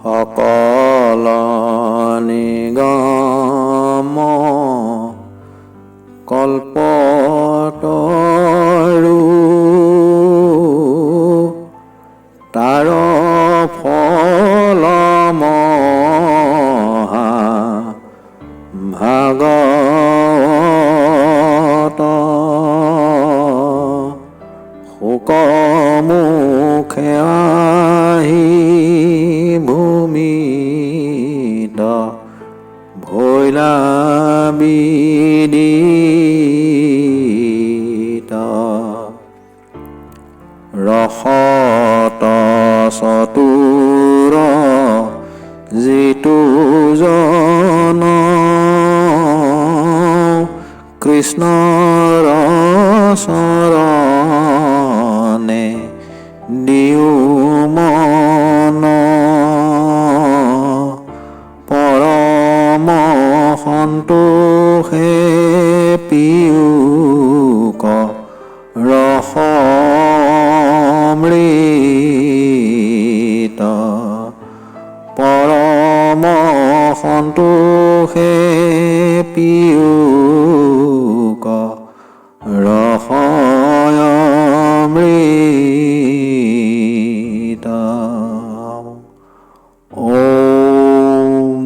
সকল নিগম কল্পতৰু তাৰ ফল মহা ভাগৱত শোকমুখে আহি ভূমিত ভৈলা বিদিত ৰসত চতুৰ যিটো জন কৃষ্ণৰ চৰণে দিও মন পৰম সন্তোষে পিয়ুক ৰসমৃত পৰম সন্তোষে পিয়ুক ৰসমৃত। ওম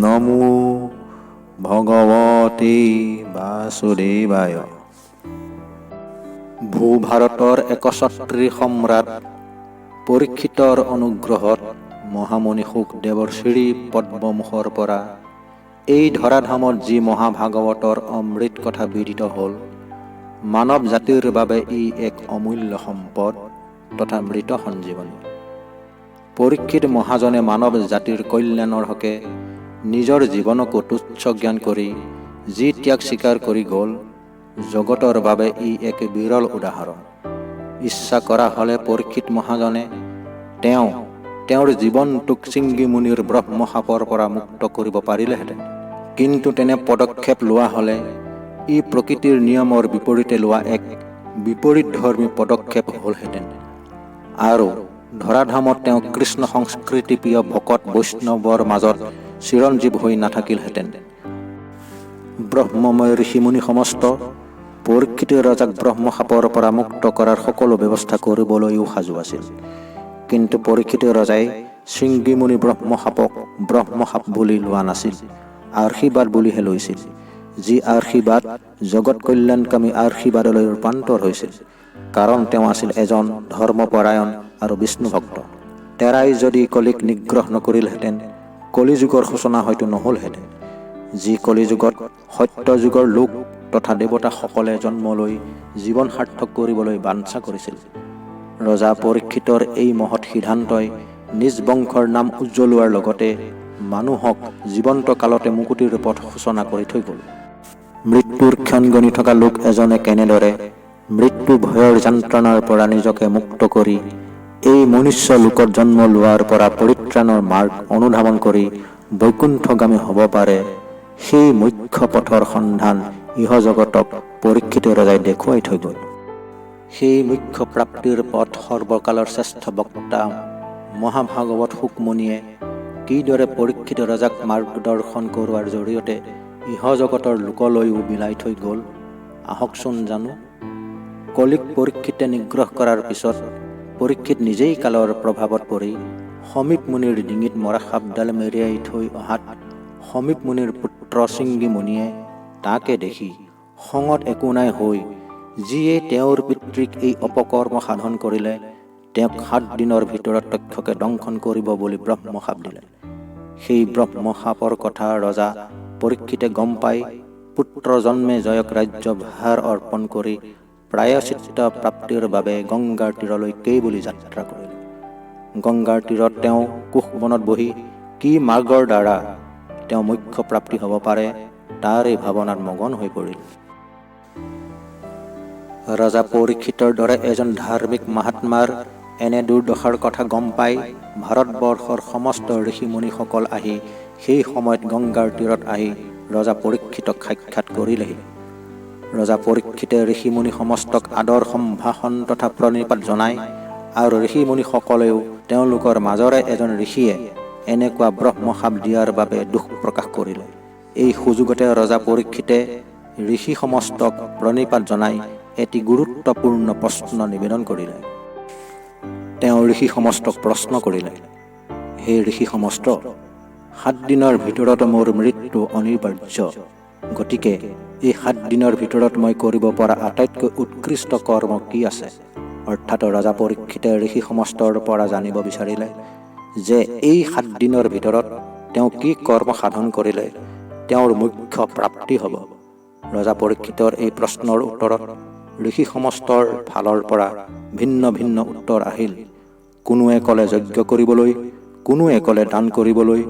নমো ভগৱতে বাসুদেৱায়। ভূভাৰতৰ একছত্ৰী সম্ৰাট পৰীক্ষিতৰ অনুগ্ৰহত মহামুনি শুকদেৱৰ শ্ৰী পদ্মমুখৰ পৰা এই ধৰাধামত যি মহাভাগৱতৰ অমৃত কথা বিদিত হ'ল, মানৱ জাতিৰ বাবে ই এক অমূল্য সম্পদ তথা মৃত সঞ্জীৱনী। পৰীক্ষিত মহাজনে মানৱ জাতিৰ কল্যাণৰ হকে নিজৰ জীৱনকো তুচ্ছ জ্ঞান কৰি যি ত্যাগ স্বীকাৰ কৰি গ'ল, জগতৰ বাবে ই এক বিৰল উদাহৰণ। ইচ্ছা কৰা হ'লে পৰীক্ষিত মহাজনে তেওঁৰ জীৱনটোক শৃংগী মুনিৰ ব্ৰহ্মশাপৰ পৰা মুক্ত কৰিব পাৰিলেহেঁতেন, কিন্তু তেনে পদক্ষেপ লোৱা হ'লে ই প্ৰকৃতিৰ নিয়মৰ বিপৰীতে লোৱা এক বিপৰীতধৰ্মী পদক্ষেপ হ'লহেঁতেন আৰু ধৰাধামত তেওঁ কৃষ্ণ সংস্কৃতি প্ৰিয় ভকত বৈষ্ণৱৰ মাজত চিৰঞ্জীৱ হৈ নাথাকিলহেঁতেন। ব্ৰহ্মময় ঋষিমুনি সমস্ত পৰীক্ষিত ৰজাক ব্ৰহ্মশাপৰ পৰা মুক্ত কৰাৰ সকলো ব্যৱস্থা কৰিবলৈও সাজু আছিল, কিন্তু পৰীক্ষিত ৰজাই শৃংগীমুনি ব্ৰহ্মশাপক ব্ৰহ্মশাপ বুলি লোৱা নাছিল, আশীৰ্বাদ বুলিহে লৈছিল, যি আশীৰ্বাদ জগত কল্যাণকামী আশীৰ্বাদলৈ ৰূপান্তৰ হৈছিল, কাৰণ তেওঁ আছিল এজন ধৰ্মপৰায়ণ আৰু বিষ্ণু ভক্ত। তেৰাই যদি কলিক নিগ্ৰহ নকৰিলহেঁতেন, কলিযুগৰ সূচনা হয়তো নহ'লহেঁতেন, যি কলিযুগত সত্য যুগৰ লোক তথা দেৱতাসকলে জন্ম লৈ জীৱন সাৰ্থক কৰিবলৈ বাঞ্ছা কৰিছিল। ৰজা পৰীক্ষিতৰ এই মহৎ সিদ্ধান্তই নিজ বংশৰ নাম উজ্জ্বলোৱাৰ লগতে মানুহক জীৱন্ত কালতে মুকুতিৰ পথ সূচনা কৰি থৈ গ'ল। মৃত্যুৰ ক্ষণ গণি থকা লোক এজনে কেনেদৰে মৃত্যু ভয়ৰ যন্ত্ৰণাৰ পৰা নিজকে মুক্ত কৰি এই মনুষ্য লোকত জন্ম লোৱাৰ পৰা পৰিত্ৰাণৰ মাৰ্গ অনুধাৱন কৰি বৈকুণ্ঠগামী হ'ব পাৰে, সেই মুখ্য পথৰ সন্ধান ইহজগতক পৰীক্ষিত ৰজাই দেখুৱাই থৈ গ'ল। সেই মুখ্য প্ৰাপ্তিৰ পথ সৰ্বকালৰ শ্ৰেষ্ঠ বক্তা মহাভাগৱত শুকমুনিয়ে কিদৰে পৰীক্ষিত ৰজাক মাৰ্গদৰ্শন কৰোৱাৰ জৰিয়তে ইহজগতৰ লোকলৈও বিলাই থৈ গ'ল, আহকচোন জানো। কলিক পৰীক্ষিতে নিগ্ৰহ কৰাৰ পিছত পৰীক্ষিত নিজেই কালৰ প্ৰভাৱত পৰি সমীপ মুনিৰ ডিঙিত মৰা সাপডাল মেৰিয়াই থৈ অহাত সমীপ মুনিৰ পুত্ৰ শৃংগী মুনিয়ে তাকে দেখি খঙত একো নাই হৈ যিয়ে তেওঁৰ পিতৃক এই অপকৰ্ম সাধন কৰিলে তেওঁক 7 দিনৰ ভিতৰত তক্ষকে দংশন কৰিব বুলি ব্ৰহ্মশাপ দিলে। সেই ব্ৰহ্মশাপৰ কথা ৰজা পৰীক্ষিতে গম পাই পুত্ৰ জন্মে জয়ক ৰাজ্যভাৰ অৰ্পণ কৰি প্ৰায়শ্চিত্ত প্ৰাপ্তিৰ বাবে গংগাৰ তীৰলৈ কেইবুলি যাত্ৰা কৰিলে। গংগাৰ তীৰত তেওঁ কুশবনত বহি কি মাৰ্গৰ দ্বাৰা তেওঁ মুখ্য প্ৰাপ্তি হ'ব পাৰে তাৰ এই ভাৱনাত মগন হৈ পৰিল। ৰজা পৰীক্ষিতৰ দৰে এজন ধাৰ্মিক মহাত্মাৰ এনে দুৰ্দশাৰ কথা গম পাই ভাৰতবৰ্ষৰ সমস্ত ঋষিমুনিসকল আহি সেই সময়ত গংগাৰ তীৰত আহি ৰজা পৰীক্ষিতক সাক্ষাৎ কৰিলেহি। ৰজা পৰীক্ষিতে ঋষিমুনি সমস্তক আদৰ সম্ভাষণ তথা প্ৰণিপাত জনায় আৰু ঋষিমুনিসকলেও তেওঁলোকৰ মাজৰে এজন ঋষিয়ে এনেকুৱা ব্ৰহ্মশাপ দিয়াৰ বাবে দুখ প্ৰকাশ কৰিলে। এই সুযোগতে ৰজা পৰীক্ষিতে ঋষি সমস্তক প্ৰণিপাত জনাই এটি গুৰুত্বপূৰ্ণ প্ৰশ্ন নিবেদন কৰিলে। তেওঁ ঋষি সমস্তক প্ৰশ্ন কৰিলে, হে ঋষি সমস্ত, 7 দিনৰ ভিতৰত মোৰ মৃত্যু অনিবাৰ্য। গতিকে এই 7 দিনৰ ভিতৰত মই কৰিব পৰা আটাইতকৈ উৎকৃষ্ট কৰ্ম কি আছে? অৰ্থাৎ ৰজা পৰীক্ষিতে ঋষি সমস্তৰ পৰা জানিব বিচাৰিলে যে এই 7 দিনৰ ভিতৰত তেওঁ কি কৰ্ম সাধন কৰিলে তেওঁৰ মুখ্য প্ৰাপ্তি হ'ব। ৰজা পৰীক্ষিতৰ এই প্ৰশ্নৰ উত্তৰত ঋষি সমস্তৰ ফালৰ পৰা ভিন্ন ভিন্ন উত্তৰ আহিল। কোনোৱে ক'লে যজ্ঞ কৰিবলৈ, কোনোৱে ক'লে দান কৰিবলৈ,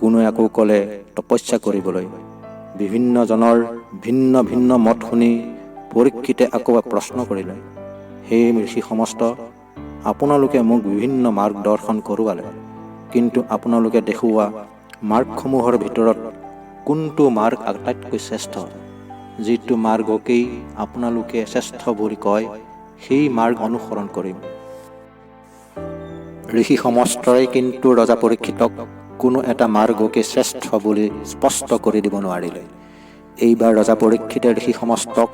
কোনোৱে আকৌ ক'লে তপস্যা কৰিবলৈ। বিভিন্নজনৰ ভিন্ন ভিন্ন মত শুনি পৰীক্ষিতে আকৌ প্ৰশ্ন কৰিলে, হে ঋষি সমস্ত, আপোনালোকে মোক বিভিন্ন মাৰ্গ দৰ্শন কৰোৱালে, কিন্তু আপোনালোকে দেখুওৱা মাৰ্গসমূহৰ ভিতৰত কোনটো মাৰ্গ আটাইতকৈ শ্ৰেষ্ঠ? যিটো মাৰ্গকেই আপোনালোকে শ্ৰেষ্ঠ বুলি কয় সেই মাৰ্গ অনুসৰণ কৰিম। ঋষি সমস্তই কিন্তু ৰজা পৰীক্ষিতক কোনো এটা মাৰ্গকে শ্ৰেষ্ঠ বুলি স্পষ্ট কৰি দিব নোৱাৰিলে। এইবাৰ ৰজা পৰীক্ষিতে ঋষি সমস্তক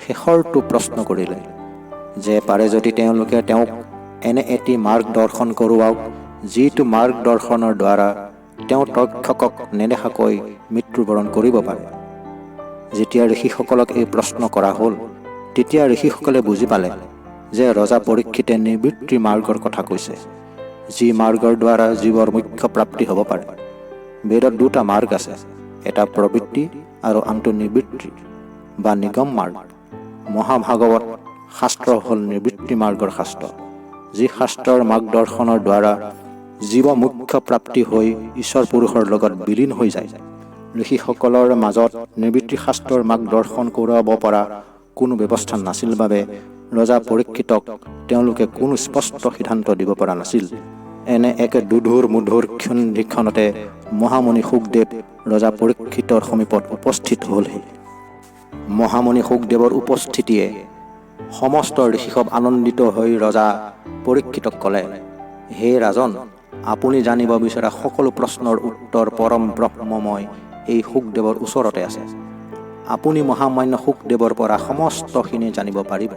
শেষৰটো প্ৰশ্ন কৰিলে যে পাৰে যদি তেওঁলোকে তেওঁক এনে এটি মাৰ্গ দৰ্শন কৰোৱাওক যিটো মাৰ্গ দৰ্শনৰ দ্বাৰা তেওঁ তক্ষকক নেদেখাকৈ মৃত্যুবৰণ কৰিব পাৰে। যেতিয়া ঋষিসকলক এই প্ৰশ্ন কৰা হ'ল তেতিয়া ঋষিসকলে বুজি পালে যে ৰজা পৰীক্ষিতে নিবৃত্তি মাৰ্গৰ কথা কৈছে, যি মাৰ্গৰ দ্বাৰা জীৱৰ মুখ্য প্ৰাপ্তি হ'ব পাৰে। বেদত 2টা মাৰ্গ আছে, এটা প্ৰবৃত্তি আৰু আনটো নিবৃত্তি বা নিগম মাৰ্গ। মহাভাগৱত শাস্ত্ৰ হ'ল নিবৃত্তি মাৰ্গৰ শাস্ত্ৰ, যি শাস্ত্ৰৰ মাৰ্গদৰ্শনৰ দ্বাৰা জীৱ মুখ্য প্ৰাপ্তি হৈ ঈশ্বৰ পুৰুষৰ লগত বিলীন হৈ যায়। ঋষিসকলৰ মাজত নিবৃত্তি শাস্ত্ৰৰ মাৰ্গদৰ্শন কৰাব পৰা কোনো ব্যৱস্থা নাছিল বাবে ৰজা পৰীক্ষিতক তেওঁলোকে কোনো স্পষ্ট সিদ্ধান্ত দিব পৰা নাছিল। এনে এক দুধুৰ মুধুৰ ক্ষণতে মহামুনি শুকদেৱ ৰজা পৰীক্ষিতৰ সমীপত উপস্থিত হ'লহি। মহামুনি শুকদেৱৰ উপস্থিতিয়ে সমস্ত ঋষিসৱ আনন্দিত হৈ ৰজা পৰীক্ষিতক ক'লে, হে ৰাজন, আপুনি জানিব বিচৰা সকলো প্ৰশ্নৰ উত্তৰ পৰম ব্ৰহ্মময় এই শুকদেৱৰ ওচৰতে আছে। আপুনি মহামান্য শুকদেৱৰ পৰা সমস্তখিনি জানিব পাৰিব।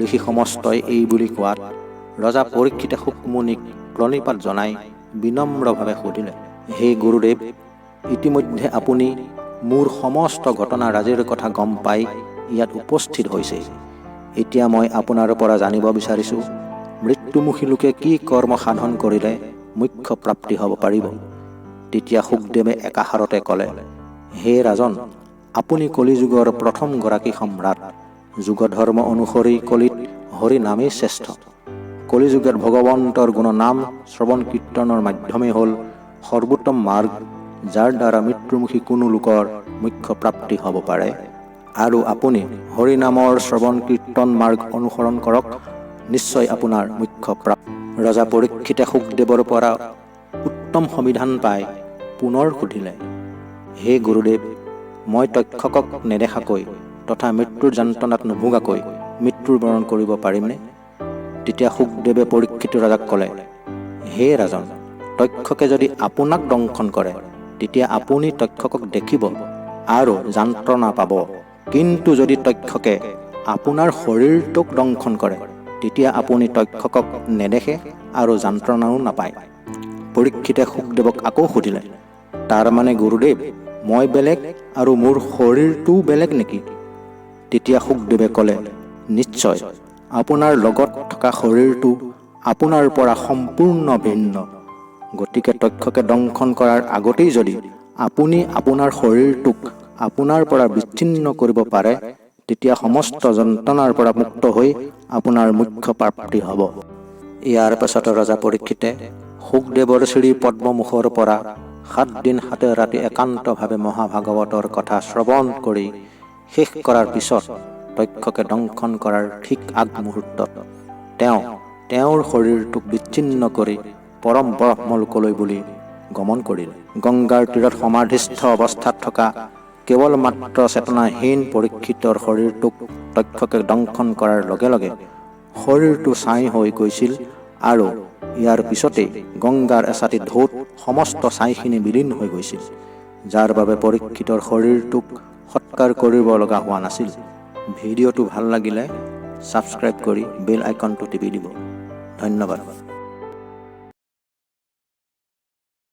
ঋষি সমস্তই এই বুলি কোৱাত ৰজা পৰীক্ষিতে শুকমুনিক প্ৰণিপাত জনাই বিনম্ৰভাৱে সুধিলে, হে গুৰুদেৱ, ইতিমধ্যে আপুনি মোৰ সমস্ত ঘটনাৰাজিৰ কথা গম পাই ইয়াত উপস্থিত হৈছে। এতিয়া মই আপোনাৰ পৰা জানিব বিচাৰিছোঁ মৃত্যুমুখী লোকে কি কৰ্ম সাধন কৰিলে মুখ্য প্ৰাপ্তি হ'ব পাৰিব। তেতিয়া শুকদেৱে একাষাৰতে ক'লে, হে ৰাজন, আপুনি কলিযুগৰ প্ৰথমগৰাকী সম্ৰাট। যুগধৰ্ম অনুসৰি কলিত হৰি নামেই শ্ৰেষ্ঠ। কলিযুগত ভগৱন্তৰ গুণনাম শ্ৰৱণ কীৰ্তনৰ মাধ্যমেই হ'ল সৰ্বোত্তম মাৰ্গ, যাৰ দ্বাৰা মৃত্যুমুখী কোনো লোকৰ মুখ্য প্ৰাপ্তি হ'ব পাৰে। আৰু আপুনি হৰি নামৰ শ্ৰৱণ কীৰ্তন মাৰ্গ অনুসৰণ কৰক, নিশ্চয় আপোনাৰ মুখ্য প্ৰাপ্তি। ৰজা পৰীক্ষিতে শুকদেৱৰ পৰা উত্তম সমিধান পাই পুনৰ সুধিলে, হে গুৰুদেৱ, মই তক্ষকক নেদেখাকৈ তথা মৃত্যুৰ যন্ত্ৰণাত নুভোগাকৈ মৃত্যুবৰণ কৰিব পাৰিমনে? তেতিয়া শুকদেৱে পৰীক্ষিত ৰজাক ক'লে, হে ৰাজন, তক্ষকে যদি আপোনাক দংশন কৰে তেতিয়া আপুনি তক্ষকক দেখিব আৰু যন্ত্ৰণা পাব, কিন্তু যদি তক্ষকে আপোনাৰ শৰীৰটোক দংশন কৰে তেতিয়া আপুনি তক্ষকক নেদেখে আৰু যন্ত্ৰণাও নাপায়। পৰীক্ষিতে শুকদেৱক আকৌ সুধিলে, তাৰ মানে গুৰুদেৱ, মই বেলেগ আৰু মোৰ শৰীৰটোও বেলেগ নেকি? তেতিয়া শুকদেৱে ক'লে, নিশ্চয়, আপোনাৰ লগত থকা শৰীৰটো আপোনাৰ পৰা সম্পূৰ্ণ ভিন্ন। গতিকে তক্ষকে দংশন কৰাৰ আগতেই যদি আপুনি আপোনাৰ শৰীৰটোক আপোনাৰ পৰা বিচ্ছিন্ন কৰিব পাৰে তেতিয়া সমস্ত যন্ত্ৰণাৰ পৰা মুক্ত হৈ আপোনাৰ মুখ্য প্ৰাপ্তি হ'ব। ইয়াৰ পাছত ৰজা পৰীক্ষিতে শুকদেৱৰ শ্ৰী পদ্মমুখৰ পৰা 7 দিন 7 ৰাতি একান্তভাৱে মহাভাগৱতৰ কথা শ্ৰৱণ কৰি শেষ কৰাৰ পিছত তক্ষকে দংশন কৰাৰ ঠিক আগমুহূৰ্তত তেওঁৰ শৰীৰটোক বিচ্ছিন্ন কৰি পৰম ব্ৰহ্মলোকলৈ বুলি গমন কৰিলে। গংগাৰ তীৰত সমাধিস্থ অৱস্থাত থকা কেৱল মাত্ৰ চেতনাহীন পৰীক্ষিতৰ শৰীৰটোক তক্ষকে দংশন কৰাৰ লগে লগে শৰীৰটো ছাই হৈ গৈছিল আৰু ইয়াৰ পিছতে গংগাৰ এচাটি ঢৌত সমস্ত ছাইখিনি বিলীন হৈ গৈছিল, যাৰ বাবে পৰীক্ষিতৰ শৰীৰটোক সৎকাৰ কৰিব লগা হোৱা নাছিল। ভিডিঅ'টো ভাল লাগিলে ছাবস্ক্ৰাইব কৰি বেল আইকনটো টিপি দিব। ধন্যবাদ।